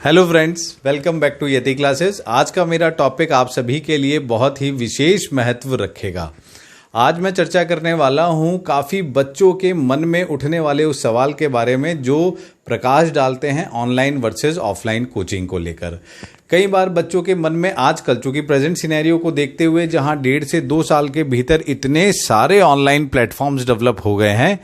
Hello friends, welcome back to Yati classes. आज का मेरा टॉपिक आप सभी के लिए बहुत ही विशेष महत्व रखेगा। आज मैं चर्चा करने वाला हूं काफ़ी बच्चों के मन में उठने वाले उस सवाल के बारे में जो प्रकाश डालते हैं ऑनलाइन वर्सेस ऑफलाइन कोचिंग को लेकर। कई बार बच्चों के मन में आजकल चूंकि प्रेजेंट सिनेरियो को देखते हुए जहां 1.5 से 2 साल के भीतर इतने सारे ऑनलाइन प्लेटफॉर्म्स डेवलप हो गए हैं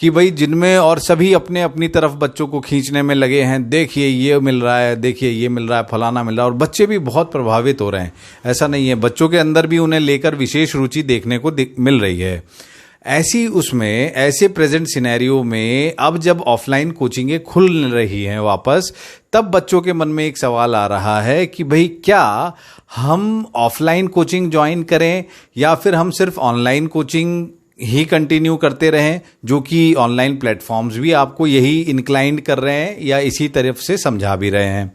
कि भाई जिनमें और सभी अपने अपनी तरफ बच्चों को खींचने में लगे हैं। देखिए ये मिल रहा है, देखिए ये मिल रहा है, फलाना मिल रहा है, और बच्चे भी बहुत प्रभावित हो रहे हैं। ऐसा नहीं है, बच्चों के अंदर भी उन्हें लेकर विशेष रुचि देखने को मिल रही है। ऐसे प्रेजेंट सिनेरियो में अब जब ऑफलाइन कोचिंगें खुल रही हैं वापस, तब बच्चों के मन में एक सवाल आ रहा है कि भाई क्या हम ऑफलाइन कोचिंग ज्वाइन करें या फिर हम सिर्फ ऑनलाइन कोचिंग ही कंटिन्यू करते रहें, जो कि ऑनलाइन प्लेटफॉर्म्स भी आपको यही इंक्लाइंड कर रहे हैं या इसी तरफ से समझा भी रहे हैं।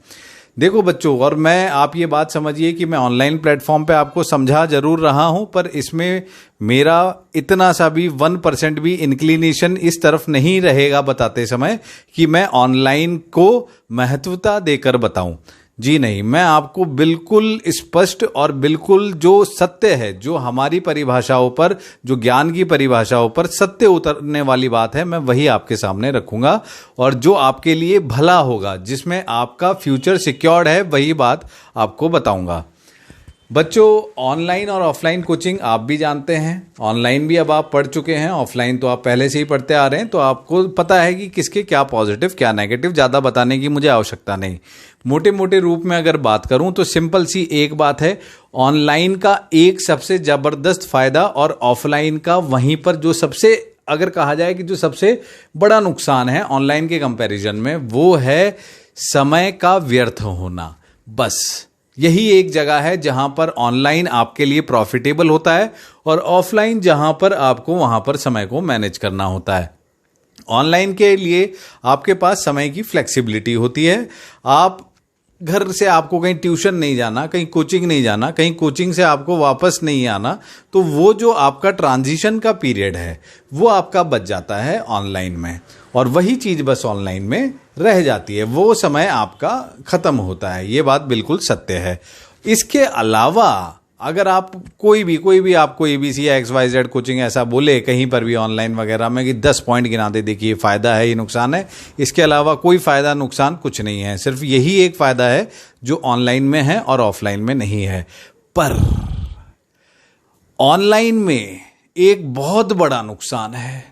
देखो बच्चों, और मैं आप ये बात समझिए कि मैं ऑनलाइन प्लेटफॉर्म पे आपको समझा जरूर रहा हूं, पर इसमें मेरा इतना सा भी 1% भी इंक्लिनेशन इस तरफ नहीं रहेगा बताते समय कि मैं ऑनलाइन को महत्वता देकर बताऊं। जी नहीं, मैं आपको बिल्कुल स्पष्ट और बिल्कुल जो सत्य है, जो हमारी परिभाषाओं पर, जो ज्ञान की परिभाषाओं पर सत्य उतरने वाली बात है, मैं वही आपके सामने रखूंगा और जो आपके लिए भला होगा, जिसमें आपका फ्यूचर सिक्योर्ड है, वही बात आपको बताऊंगा। बच्चों, ऑनलाइन और ऑफलाइन कोचिंग आप भी जानते हैं। ऑनलाइन भी अब आप पढ़ चुके हैं, ऑफलाइन तो आप पहले से ही पढ़ते आ रहे हैं, तो आपको पता है कि किसके क्या पॉजिटिव क्या नेगेटिव। ज़्यादा बताने की मुझे आवश्यकता नहीं। मोटे मोटे रूप में अगर बात करूं तो सिंपल सी एक बात है, ऑनलाइन का एक सबसे ज़बरदस्त फायदा और ऑफलाइन का वहीं पर जो सबसे, अगर कहा जाए कि जो सबसे बड़ा नुकसान है ऑनलाइन के कंपैरिजन में, वो है समय का व्यर्थ होना। बस यही एक जगह है जहां पर ऑनलाइन आपके लिए प्रॉफिटेबल होता है और ऑफलाइन जहां पर आपको वहां पर समय को मैनेज करना होता है। ऑनलाइन के लिए आपके पास समय की फ्लेक्सिबिलिटी होती है। आप घर से आपको कहीं ट्यूशन नहीं जाना, कहीं कोचिंग नहीं जाना, कहीं कोचिंग से आपको वापस नहीं आना, तो वो जो आपका ट्रांजिशन का पीरियड है वो आपका बच जाता है ऑनलाइन में, और वही चीज़ बस ऑनलाइन में रह जाती है। वो समय आपका ख़त्म होता है, ये बात बिल्कुल सत्य है। इसके अलावा अगर आप कोई भी आपको ABC या XYZ कोचिंग ऐसा बोले कहीं पर भी ऑनलाइन वगैरह में कि 10 पॉइंट गिना दे, देखिए फ़ायदा है, ये नुकसान है, इसके अलावा कोई फ़ायदा नुकसान कुछ नहीं है। सिर्फ यही एक फ़ायदा है जो ऑनलाइन में है और ऑफलाइन में नहीं है। पर ऑनलाइन में एक बहुत बड़ा नुकसान है।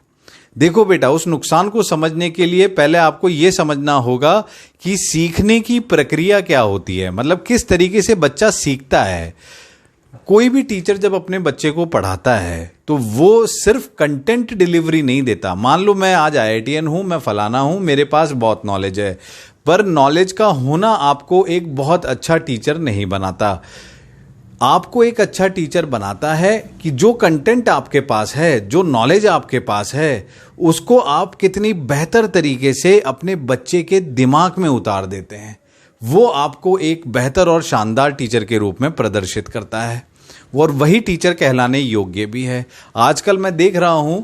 देखो बेटा, उस नुकसान को समझने के लिए पहले आपको यह समझना होगा कि सीखने की प्रक्रिया क्या होती है, मतलब किस तरीके से बच्चा सीखता है। कोई भी टीचर जब अपने बच्चे को पढ़ाता है तो वो सिर्फ कंटेंट डिलीवरी नहीं देता। मान लो मैं आज IITian हूं, मैं फलाना हूं, मेरे पास बहुत नॉलेज है, पर नॉलेज का होना आपको एक बहुत अच्छा टीचर नहीं बनाता। आपको एक अच्छा टीचर बनाता है कि जो कंटेंट आपके पास है, जो नॉलेज आपके पास है, उसको आप कितनी बेहतर तरीके से अपने बच्चे के दिमाग में उतार देते हैं। वो आपको एक बेहतर और शानदार टीचर के रूप में प्रदर्शित करता है, और वही टीचर कहलाने योग्य भी है। आजकल मैं देख रहा हूं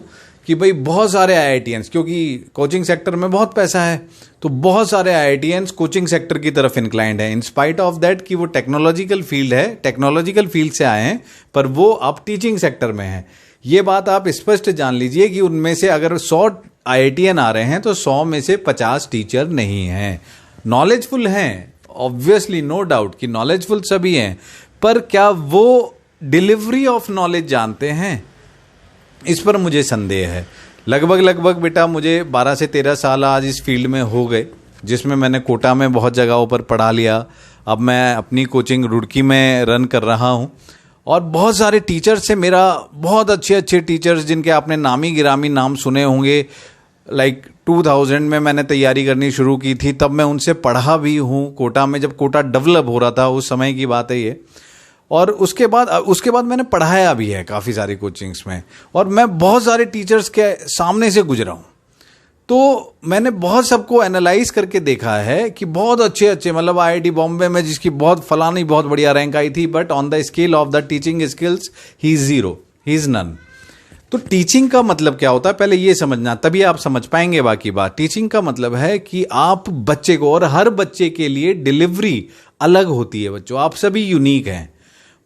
कि भाई बहुत सारे IITians, क्योंकि कोचिंग सेक्टर में बहुत पैसा है, तो बहुत सारे IITians कोचिंग सेक्टर की तरफ इंक्लाइंड है, इन स्पाइट ऑफ दैट कि वो टेक्नोलॉजिकल फील्ड है, टेक्नोलॉजिकल फील्ड से आए हैं, पर वो अब टीचिंग सेक्टर में है। ये बात आप स्पष्ट जान लीजिए कि उनमें से अगर 100 IITian आ रहे हैं तो 100 में से 50 टीचर नहीं हैं। नॉलेजफुल हैं, ऑब्वियसली, नो डाउट कि नॉलेजफुल सभी हैं, पर क्या वो डिलीवरी ऑफ नॉलेज जानते हैं, इस पर मुझे संदेह है। लगभग बेटा मुझे 12 से 13 साल आज इस फील्ड में हो गए, जिसमें मैंने कोटा में बहुत जगहों पर पढ़ा लिया। अब मैं अपनी कोचिंग रुड़की में रन कर रहा हूँ, और बहुत सारे टीचर्स से मेरा, बहुत अच्छे टीचर्स जिनके आपने नामी गिरामी नाम सुने होंगे, लाइक 2000 में मैंने तैयारी करनी शुरू की थी, तब मैं उनसे पढ़ा भी हूँ कोटा में, जब कोटा डेवलप हो रहा था, उस समय की बात है ये। और उसके बाद मैंने पढ़ाया भी है काफ़ी सारी कोचिंग्स में, और मैं बहुत सारे टीचर्स के सामने से गुजरा हूँ, तो मैंने बहुत सबको एनालाइज करके देखा है कि बहुत अच्छे मतलब IIT बॉम्बे में जिसकी बहुत फलानी बहुत बढ़िया रैंक आई थी, but on the scale of the teaching skills he is 0, he is none. तो टीचिंग का मतलब क्या होता है पहले ये समझना, तभी आप समझ पाएंगे बाकी बात। टीचिंग का मतलब है कि आप बच्चे को, और हर बच्चे के लिए डिलीवरी अलग होती है बच्चों, आप सभी यूनिक हैं।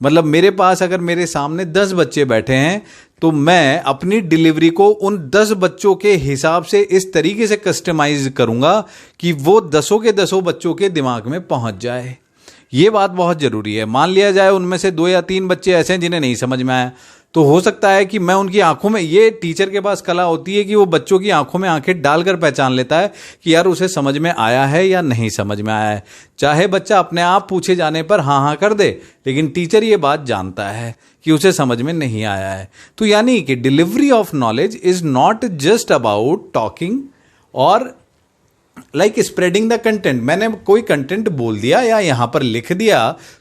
मतलब मेरे पास अगर मेरे सामने 10 बच्चे बैठे हैं तो मैं अपनी डिलीवरी को उन 10 बच्चों के हिसाब से इस तरीके से कस्टमाइज करूंगा कि वो 10 के 10 बच्चों के दिमाग में पहुंच जाए। ये बात बहुत जरूरी है। मान लिया जाए उनमें से 2 या 3 बच्चे ऐसे हैं जिन्हें नहीं समझ में आया, तो हो सकता है कि मैं उनकी आंखों में, ये टीचर के पास कला होती है कि वो बच्चों की आंखों में आंखें डालकर पहचान लेता है कि यार उसे समझ में आया है या नहीं समझ में आया है। चाहे बच्चा अपने आप पूछे जाने पर हाँ हाँ कर दे, लेकिन टीचर ये बात जानता है कि उसे समझ में नहीं आया है। तो यानी कि delivery of knowledge is not just about talking और लाइक स्प्रेडिंग द कंटेंट। मैंने कोई कंटेंट बोल दिया या यहां पर लिख दिया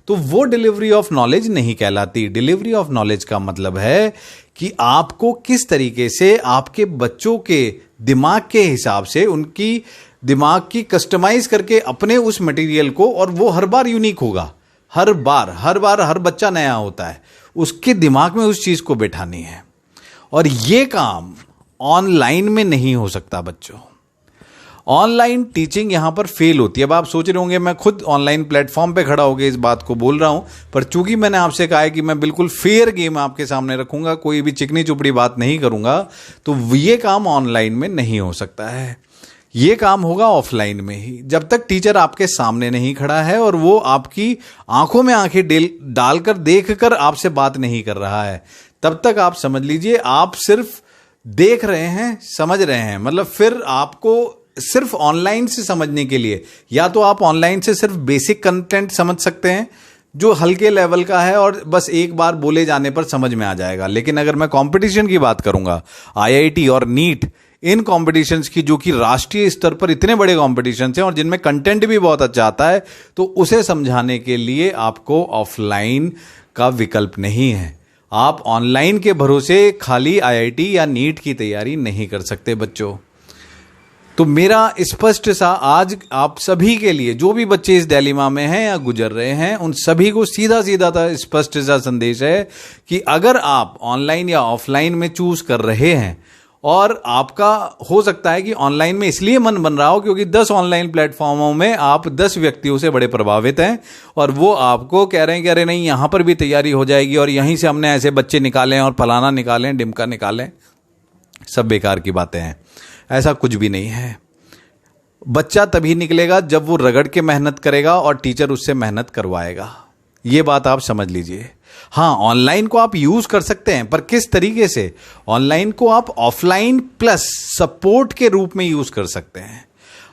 तो वो डिलीवरी ऑफ नॉलेज नहीं कहलाती। डिलीवरी ऑफ नॉलेज का मतलब है कि आपको किस तरीके से आपके बच्चों के दिमाग के हिसाब से उनकी दिमाग की कस्टमाइज करके अपने उस मटेरियल को, और वो हर बार यूनिक होगा, हर बार हर बच्चा नया होता है, उसके दिमाग में उस चीज को बैठानी है। और ये काम ऑनलाइन में नहीं हो सकता बच्चों। ऑनलाइन टीचिंग यहां पर फेल होती है। अब आप सोच रहे होंगे मैं खुद ऑनलाइन प्लेटफॉर्म पे खड़ा होकर इस बात को बोल रहा हूं, पर चूंकि मैंने आपसे कहा है कि मैं बिल्कुल फेयर गेम आपके सामने रखूंगा, कोई भी चिकनी चुपड़ी बात नहीं करूंगा, तो ये काम ऑनलाइन में नहीं हो सकता है। ये काम होगा ऑफलाइन में ही। जब तक टीचर आपके सामने नहीं खड़ा है और वो आपकी आंखों में आंखें डालकर देखकर आपसे बात नहीं कर रहा है, तब तक आप समझ लीजिए आप सिर्फ देख रहे हैं, समझ रहे हैं। मतलब फिर आपको सिर्फ ऑनलाइन से समझने के लिए या तो आप ऑनलाइन से सिर्फ बेसिक कंटेंट समझ सकते हैं जो हल्के लेवल का है और बस एक बार बोले जाने पर समझ में आ जाएगा। लेकिन अगर मैं कंपटीशन की बात करूंगा, आईआईटी और नीट, इन कॉम्पिटिशन्स की जो कि राष्ट्रीय स्तर पर इतने बड़े कॉम्पिटिशन्स हैं और जिनमें कंटेंट भी बहुत अच्छा आता है, तो उसे समझाने के लिए आपको ऑफलाइन का विकल्प नहीं है। आप ऑनलाइन के भरोसे खाली आईआईटी या नीट की तैयारी नहीं कर सकते बच्चों। तो मेरा स्पष्ट सा आज आप सभी के लिए, जो भी बच्चे इस डिलेमा में हैं या गुजर रहे हैं, उन सभी को सीधा सीधा स्पष्ट सा संदेश है कि अगर आप ऑनलाइन या ऑफलाइन में चूज कर रहे हैं, और आपका हो सकता है कि ऑनलाइन में इसलिए मन बन रहा हो क्योंकि 10 ऑनलाइन प्लेटफॉर्मों में आप 10 व्यक्तियों से बड़े प्रभावित हैं और वो आपको कह रहे हैं कि अरे नहीं यहां पर भी तैयारी हो जाएगी और यहीं से हमने ऐसे बच्चे निकाले और फलाना निकालें, डिमका निकालें, सब बेकार की बातें हैं। ऐसा कुछ भी नहीं है। बच्चा तभी निकलेगा जब वो रगड़ के मेहनत करेगा और टीचर उससे मेहनत करवाएगा। ये बात आप समझ लीजिए। हाँ, ऑनलाइन को आप यूज कर सकते हैं, पर किस तरीके से? ऑनलाइन को आप ऑफलाइन प्लस सपोर्ट के रूप में यूज कर सकते हैं।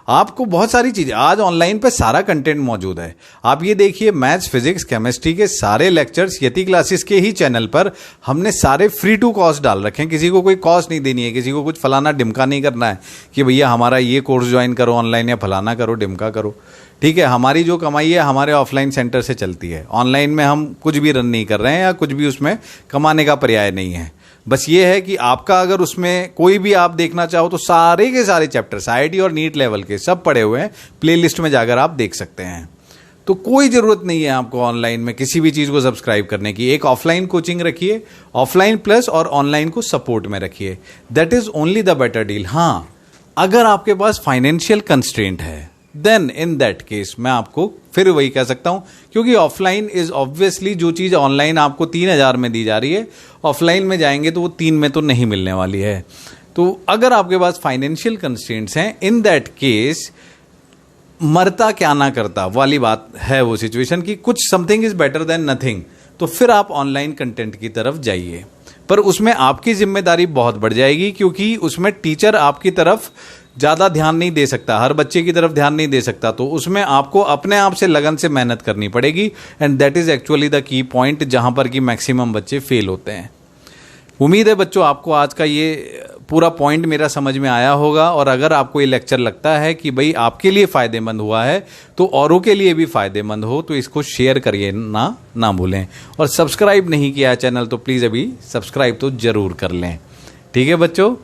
आपको बहुत सारी चीजें, आज ऑनलाइन पे सारा कंटेंट मौजूद है। आप ये देखिए, मैथ्स, फिजिक्स, केमिस्ट्री के सारे लेक्चर्स यति क्लासेस के ही चैनल पर हमने सारे फ्री टू कॉस्ट डाल रखे हैं। किसी को कोई कॉस्ट नहीं देनी है, किसी को कुछ फलाना डिमका नहीं करना है कि भैया हमारा ये कोर्स ज्वाइन करो ऑनलाइन या फलाना करो, डिमका करो। ठीक है, हमारी जो कमाई है हमारे ऑफलाइन सेंटर से चलती है। ऑनलाइन में हम कुछ भी रन नहीं कर रहे हैं या कुछ भी उसमें कमाने का पर्याय नहीं है। बस ये है कि आपका अगर उसमें कोई भी आप देखना चाहो तो सारे के सारे चैप्टर्स आईआईटी और नीट लेवल के सब पड़े हुए हैं, प्लेलिस्ट में जाकर आप देख सकते हैं। तो कोई जरूरत नहीं है आपको ऑनलाइन में किसी भी चीज को सब्सक्राइब करने की। एक ऑफलाइन कोचिंग रखिए, ऑफलाइन प्लस और ऑनलाइन को सपोर्ट में रखिए, that is only the better deal. हाँ, अगर आपके पास फाइनेंशियल कंस्ट्रेंट है, देन इन दैट केस मैं आपको फिर वही कह सकता हूं, क्योंकि ऑफलाइन इज ऑब्वियसली जो चीज ऑनलाइन आपको 3000 में दी जा रही है, ऑफलाइन में जाएंगे तो वो 3 में तो नहीं मिलने वाली है। तो अगर आपके पास फाइनेंशियल कंस्ट्रेंट्स हैं, इन दैट केस मरता क्या ना करता वाली बात है वो सिचुएशन की कुछ something is better than nothing. तो फिर आप ऑनलाइन कंटेंट की तरफ जाइए, पर उसमें आपकी जिम्मेदारी बहुत बढ़ जाएगी, क्योंकि उसमें टीचर आपकी तरफ ज़्यादा ध्यान नहीं दे सकता, हर बच्चे की तरफ ध्यान नहीं दे सकता। तो उसमें आपको अपने आप से लगन से मेहनत करनी पड़ेगी, and that is actually the key point जहाँ पर कि मैक्सिमम बच्चे फेल होते हैं। उम्मीद है बच्चों आपको आज का ये पूरा पॉइंट मेरा समझ में आया होगा, और अगर आपको ये लेक्चर लगता है कि भाई आपके लिए फ़ायदेमंद हुआ है तो औरों के लिए भी फ़ायदेमंद हो, तो इसको शेयर करिए ना भूलें। और सब्सक्राइब नहीं किया है चैनल तो प्लीज़ अभी सब्सक्राइब तो ज़रूर कर लें। ठीक है बच्चों।